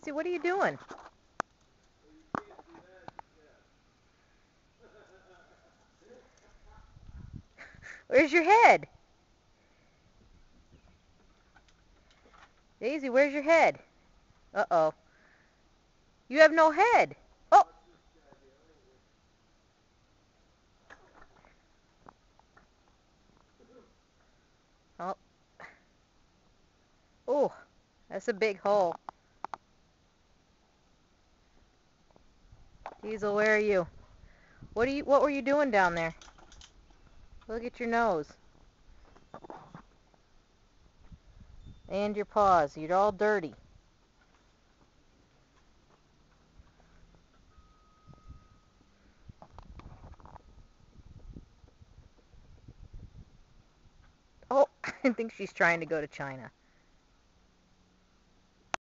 Daisy, what are you doing? Where's your head? Daisy, where's your head? Uh-oh. You have no head. Oh. Oh. Oh, that's a big hole. Diesel, where are you? What were you doing down there? Look at your nose. And your paws. You're all dirty. Oh, I think she's trying to go to China.